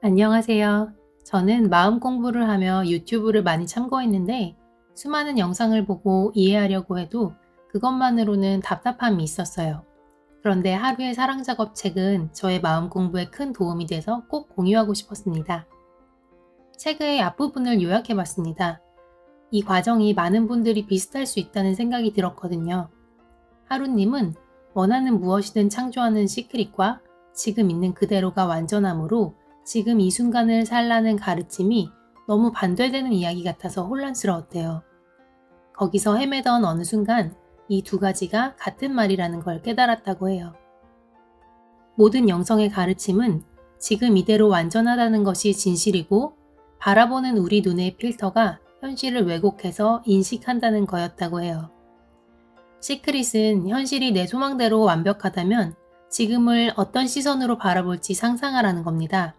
안녕하세요. 저는 마음 공부를 하며 유튜브를 많이 참고했는데 수많은 영상을 보고 이해하려고 해도 그것만으로는 답답함이 있었어요. 그런데 하루의 사랑 작업 책은 저의 마음 공부에 큰 도움이 돼서 꼭 공유하고 싶었습니다. 책의 앞부분을 요약해 봤습니다. 이 과정이 많은 분들이 비슷할 수 있다는 생각이 들었거든요. 하루님은 원하는 무엇이든 창조하는 시크릿과 지금 있는 그대로가 완전함으로 지금 이 순간을 살라는 가르침이 너무 반대되는 이야기 같아서 혼란스러웠대요. 거기서 헤매던 어느 순간 이 두 가지가 같은 말이라는 걸 깨달았다고 해요. 모든 영성의 가르침은 지금 이대로 완전하다는 것이 진실이고 바라보는 우리 눈의 필터가 현실을 왜곡해서 인식한다는 거였다고 해요. 시크릿은 현실이 내 소망대로 완벽하다면 지금을 어떤 시선으로 바라볼지 상상하라는 겁니다.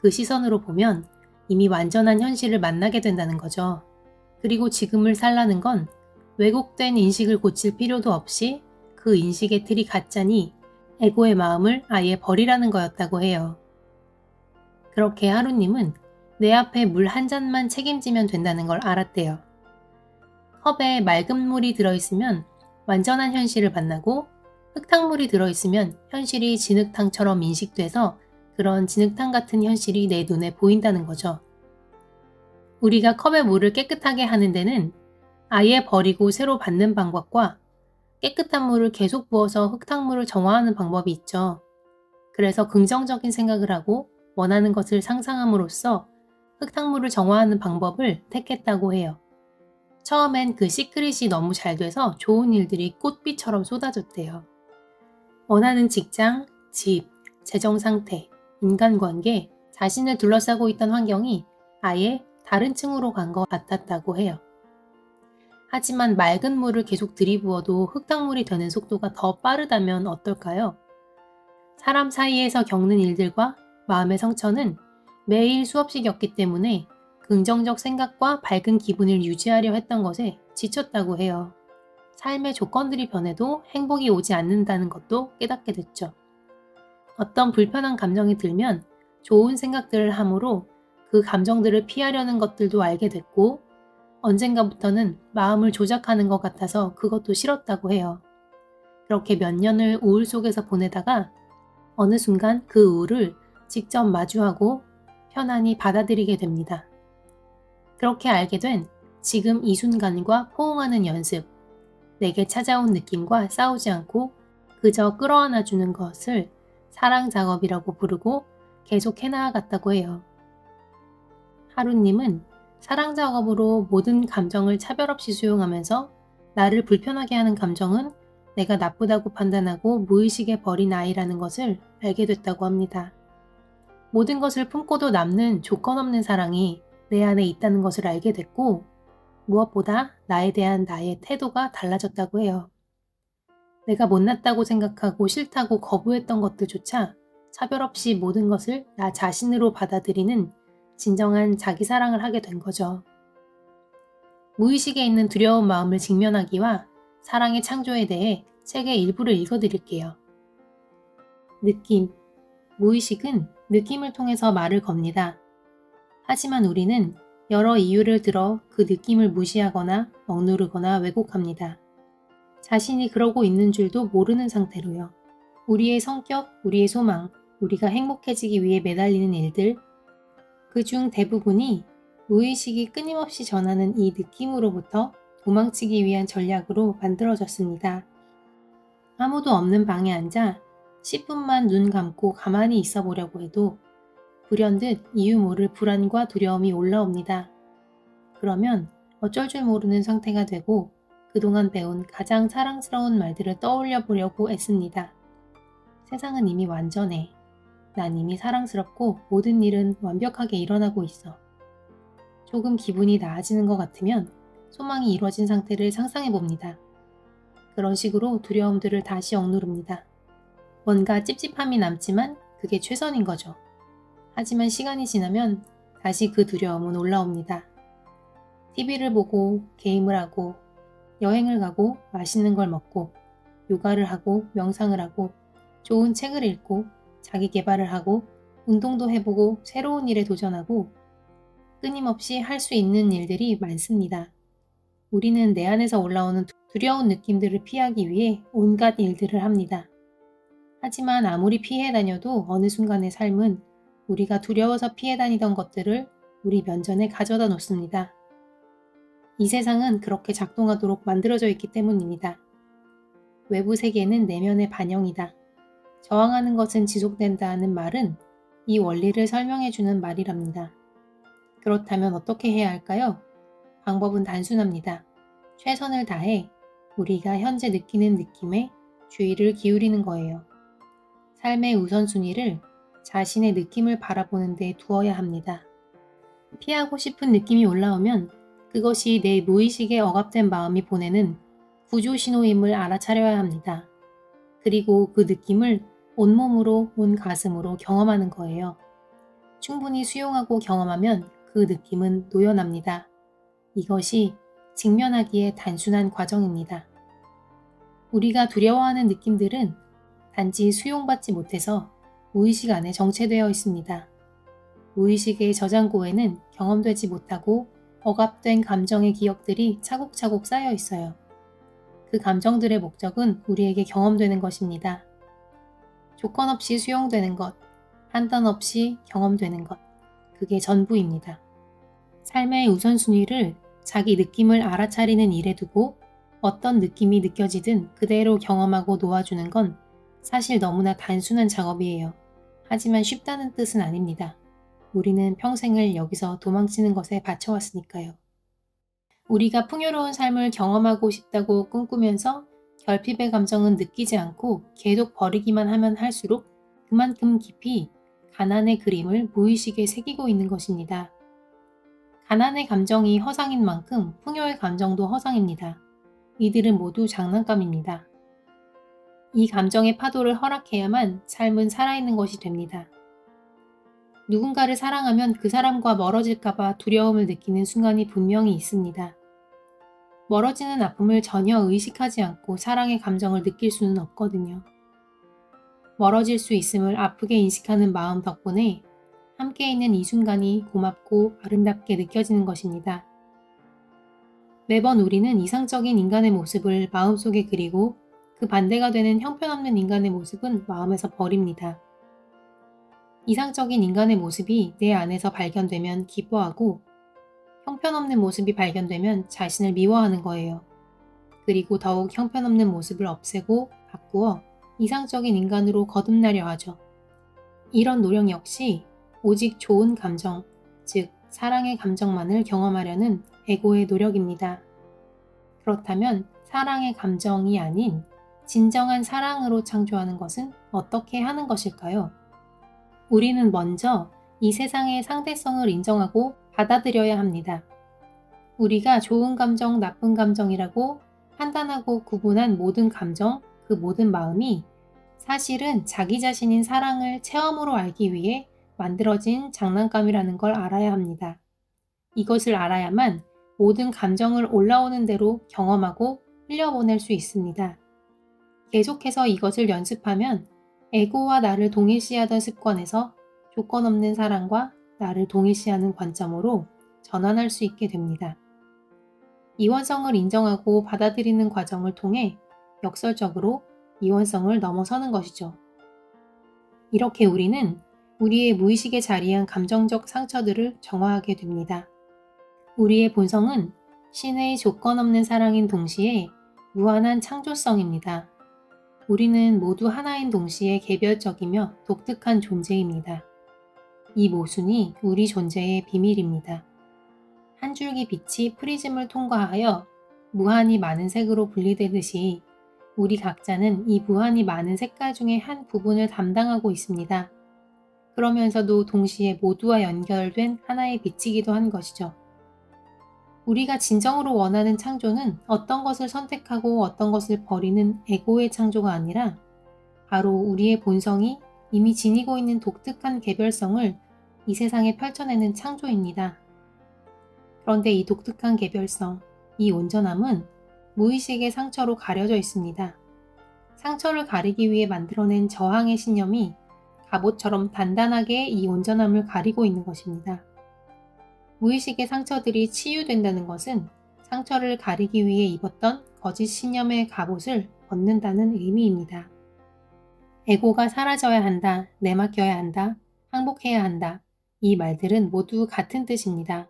그 시선으로 보면 이미 완전한 현실을 만나게 된다는 거죠. 그리고 지금을 살라는 건 왜곡된 인식을 고칠 필요도 없이 그 인식의 틀이 가짜니 에고의 마음을 아예 버리라는 거였다고 해요. 그렇게 하루님은 내 앞에 물 한 잔만 책임지면 된다는 걸 알았대요. 컵에 맑은 물이 들어있으면 완전한 현실을 만나고 흙탕물이 들어있으면 현실이 진흙탕처럼 인식돼서 그런 진흙탕 같은 현실이 내 눈에 보인다는 거죠. 우리가 컵의 물을 깨끗하게 하는 데는 아예 버리고 새로 받는 방법과 깨끗한 물을 계속 부어서 흙탕물을 정화하는 방법이 있죠. 그래서 긍정적인 생각을 하고 원하는 것을 상상함으로써 흙탕물을 정화하는 방법을 택했다고 해요. 처음엔 그 시크릿이 너무 잘 돼서 좋은 일들이 꽃비처럼 쏟아졌대요. 원하는 직장, 집, 재정 상태, 인간관계, 자신을 둘러싸고 있던 환경이 아예 다른 층으로 간 것 같았다고 해요. 하지만 맑은 물을 계속 들이부어도 흙탕물이 되는 속도가 더 빠르다면 어떨까요? 사람 사이에서 겪는 일들과 마음의 상처는 매일 수없이 겪기 때문에 긍정적 생각과 밝은 기분을 유지하려 했던 것에 지쳤다고 해요. 삶의 조건들이 변해도 행복이 오지 않는다는 것도 깨닫게 됐죠. 어떤 불편한 감정이 들면 좋은 생각들을 함으로 그 감정들을 피하려는 것들도 알게 됐고 언젠가부터는 마음을 조작하는 것 같아서 그것도 싫었다고 해요. 그렇게 몇 년을 우울 속에서 보내다가 어느 순간 그 우울을 직접 마주하고 편안히 받아들이게 됩니다. 그렇게 알게 된 지금 이 순간과 포옹하는 연습, 내게 찾아온 느낌과 싸우지 않고 그저 끌어안아주는 것을 사랑 작업이라고 부르고 계속 해나가갔다고 해요. 하루님은 사랑 작업으로 모든 감정을 차별 없이 수용하면서 나를 불편하게 하는 감정은 내가 나쁘다고 판단하고 무의식에 버린 아이라는 것을 알게 됐다고 합니다. 모든 것을 품고도 남는 조건 없는 사랑이 내 안에 있다는 것을 알게 됐고 무엇보다 나에 대한 나의 태도가 달라졌다고 해요. 내가 못났다고 생각하고 싫다고 거부했던 것들조차 차별 없이 모든 것을 나 자신으로 받아들이는 진정한 자기 사랑을 하게 된 거죠. 무의식에 있는 두려운 마음을 직면하기와 사랑의 창조에 대해 책의 일부를 읽어드릴게요. 느낌. 무의식은 느낌을 통해서 말을 겁니다. 하지만 우리는 여러 이유를 들어 그 느낌을 무시하거나 억누르거나 왜곡합니다. 자신이 그러고 있는 줄도 모르는 상태로요. 우리의 성격, 우리의 소망, 우리가 행복해지기 위해 매달리는 일들, 그중 대부분이 무의식이 끊임없이 전하는 이 느낌으로부터 도망치기 위한 전략으로 만들어졌습니다. 아무도 없는 방에 앉아 10분만 눈 감고 가만히 있어 보려고 해도 불현듯 이유 모를 불안과 두려움이 올라옵니다. 그러면 어쩔 줄 모르는 상태가 되고 그동안 배운 가장 사랑스러운 말들을 떠올려 보려고 애씁니다. 세상은 이미 완전해. 난 이미 사랑스럽고 모든 일은 완벽하게 일어나고 있어. 조금 기분이 나아지는 것 같으면 소망이 이루어진 상태를 상상해 봅니다. 그런 식으로 두려움들을 다시 억누릅니다. 뭔가 찝찝함이 남지만 그게 최선인 거죠. 하지만 시간이 지나면 다시 그 두려움은 올라옵니다. TV를 보고 게임을 하고 여행을 가고 맛있는 걸 먹고 요가를 하고 명상을 하고 좋은 책을 읽고 자기 개발을 하고 운동도 해보고 새로운 일에 도전하고 끊임없이 할 수 있는 일들이 많습니다. 우리는 내 안에서 올라오는 두려운 느낌들을 피하기 위해 온갖 일들을 합니다. 하지만 아무리 피해 다녀도 어느 순간의 삶은 우리가 두려워서 피해 다니던 것들을 우리 면전에 가져다 놓습니다. 이 세상은 그렇게 작동하도록 만들어져 있기 때문입니다. 외부 세계는 내면의 반영이다. 저항하는 것은 지속된다는 말은 이 원리를 설명해주는 말이랍니다. 그렇다면 어떻게 해야 할까요? 방법은 단순합니다. 최선을 다해 우리가 현재 느끼는 느낌에 주의를 기울이는 거예요. 삶의 우선순위를 자신의 느낌을 바라보는 데 두어야 합니다. 피하고 싶은 느낌이 올라오면 그것이 내 무의식에 억압된 마음이 보내는 구조 신호임을 알아차려야 합니다. 그리고 그 느낌을 온몸으로, 온 가슴으로 경험하는 거예요. 충분히 수용하고 경험하면 그 느낌은 노연합니다. 이것이 직면하기에 단순한 과정입니다. 우리가 두려워하는 느낌들은 단지 수용받지 못해서 무의식 안에 정체되어 있습니다. 무의식의 저장고에는 경험되지 못하고 억압된 감정의 기억들이 차곡차곡 쌓여 있어요. 그 감정들의 목적은 우리에게 경험되는 것입니다. 조건 없이 수용되는 것, 판단 없이 경험되는 것, 그게 전부입니다. 삶의 우선순위를 자기 느낌을 알아차리는 일에 두고 어떤 느낌이 느껴지든 그대로 경험하고 놓아주는 건 사실 너무나 단순한 작업이에요. 하지만 쉽다는 뜻은 아닙니다. 우리는 평생을 여기서 도망치는 것에 바쳐왔으니까요. 우리가 풍요로운 삶을 경험하고 싶다고 꿈꾸면서 결핍의 감정은 느끼지 않고 계속 버리기만 하면 할수록 그만큼 깊이 가난의 그림을 무의식에 새기고 있는 것입니다. 가난의 감정이 허상인 만큼 풍요의 감정도 허상입니다. 이들은 모두 장난감입니다. 이 감정의 파도를 허락해야만 삶은 살아있는 것이 됩니다. 누군가를 사랑하면 그 사람과 멀어질까봐 두려움을 느끼는 순간이 분명히 있습니다. 멀어지는 아픔을 전혀 의식하지 않고 사랑의 감정을 느낄 수는 없거든요. 멀어질 수 있음을 아프게 인식하는 마음 덕분에 함께 있는 이 순간이 고맙고 아름답게 느껴지는 것입니다. 매번 우리는 이상적인 인간의 모습을 마음속에 그리고 그 반대가 되는 형편없는 인간의 모습은 마음에서 버립니다. 이상적인 인간의 모습이 내 안에서 발견되면 기뻐하고 형편없는 모습이 발견되면 자신을 미워하는 거예요. 그리고 더욱 형편없는 모습을 없애고 바꾸어 이상적인 인간으로 거듭나려 하죠. 이런 노력 역시 오직 좋은 감정, 즉 사랑의 감정만을 경험하려는 에고의 노력입니다. 그렇다면 사랑의 감정이 아닌 진정한 사랑으로 창조하는 것은 어떻게 하는 것일까요? 우리는 먼저 이 세상의 상대성을 인정하고 받아들여야 합니다. 우리가 좋은 감정, 나쁜 감정이라고 판단하고 구분한 모든 감정, 그 모든 마음이 사실은 자기 자신인 사랑을 체험으로 알기 위해 만들어진 장난감이라는 걸 알아야 합니다. 이것을 알아야만 모든 감정을 올라오는 대로 경험하고 흘려보낼 수 있습니다. 계속해서 이것을 연습하면 에고와 나를 동일시하던 습관에서 조건 없는 사랑과 나를 동일시하는 관점으로 전환할 수 있게 됩니다. 이원성을 인정하고 받아들이는 과정을 통해 역설적으로 이원성을 넘어서는 것이죠. 이렇게 우리는 우리의 무의식에 자리한 감정적 상처들을 정화하게 됩니다. 우리의 본성은 신의 조건 없는 사랑인 동시에 무한한 창조성입니다. 우리는 모두 하나인 동시에 개별적이며 독특한 존재입니다. 이 모순이 우리 존재의 비밀입니다. 한 줄기 빛이 프리즘을 통과하여 무한히 많은 색으로 분리되듯이 우리 각자는 이 무한히 많은 색깔 중에 한 부분을 담당하고 있습니다. 그러면서도 동시에 모두와 연결된 하나의 빛이기도 한 것이죠. 우리가 진정으로 원하는 창조는 어떤 것을 선택하고 어떤 것을 버리는 에고의 창조가 아니라 바로 우리의 본성이 이미 지니고 있는 독특한 개별성을 이 세상에 펼쳐내는 창조입니다. 그런데 이 독특한 개별성, 이 온전함은 무의식의 상처로 가려져 있습니다. 상처를 가리기 위해 만들어낸 저항의 신념이 갑옷처럼 단단하게 이 온전함을 가리고 있는 것입니다. 무의식의 상처들이 치유된다는 것은 상처를 가리기 위해 입었던 거짓 신념의 갑옷을 벗는다는 의미입니다. 에고가 사라져야 한다, 내맡겨야 한다, 항복해야 한다. 이 말들은 모두 같은 뜻입니다.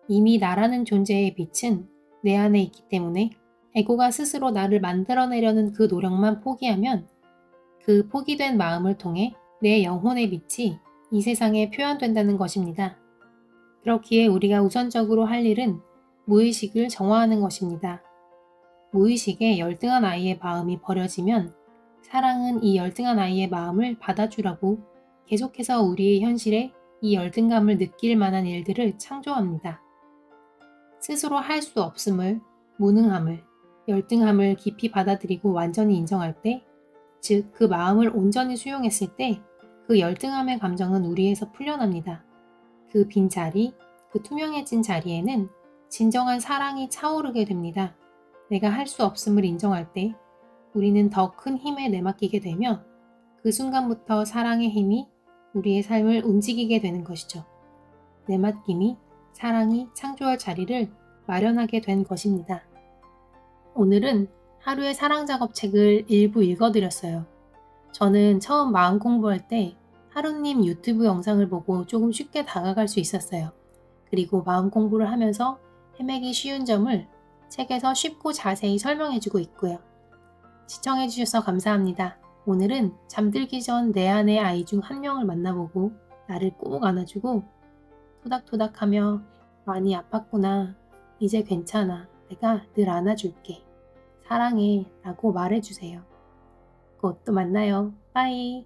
이미 나라는 존재의 빛은 내 안에 있기 때문에 에고가 스스로 나를 만들어내려는 그 노력만 포기하면 그 포기된 마음을 통해 내 영혼의 빛이 이 세상에 표현된다는 것입니다. 그렇기에 우리가 우선적으로 할 일은 무의식을 정화하는 것입니다. 무의식에 열등한 아이의 마음이 버려지면 사랑은 이 열등한 아이의 마음을 받아주라고 계속해서 우리의 현실에 이 열등감을 느낄 만한 일들을 창조합니다. 스스로 할 수 없음을, 무능함을, 열등함을 깊이 받아들이고 완전히 인정할 때, 즉 그 마음을 온전히 수용했을 때 그 열등함의 감정은 우리에서 풀려납니다. 그 빈 자리, 그 투명해진 자리에는 진정한 사랑이 차오르게 됩니다. 내가 할 수 없음을 인정할 때 우리는 더 큰 힘에 내맡기게 되며 그 순간부터 사랑의 힘이 우리의 삶을 움직이게 되는 것이죠. 내맡김이 사랑이 창조할 자리를 마련하게 된 것입니다. 오늘은 하루의 사랑 작업 책을 일부 읽어드렸어요. 저는 처음 마음 공부할 때 하루님 유튜브 영상을 보고 조금 쉽게 다가갈 수 있었어요. 그리고 마음 공부를 하면서 헤매기 쉬운 점을 책에서 쉽고 자세히 설명해주고 있고요. 시청해주셔서 감사합니다. 오늘은 잠들기 전 내 안의 아이 중 한 명을 만나보고 나를 꼭 안아주고 토닥토닥하며 많이 아팠구나. 이제 괜찮아. 내가 늘 안아줄게. 사랑해 라고 말해주세요. 곧 또 만나요. 빠이.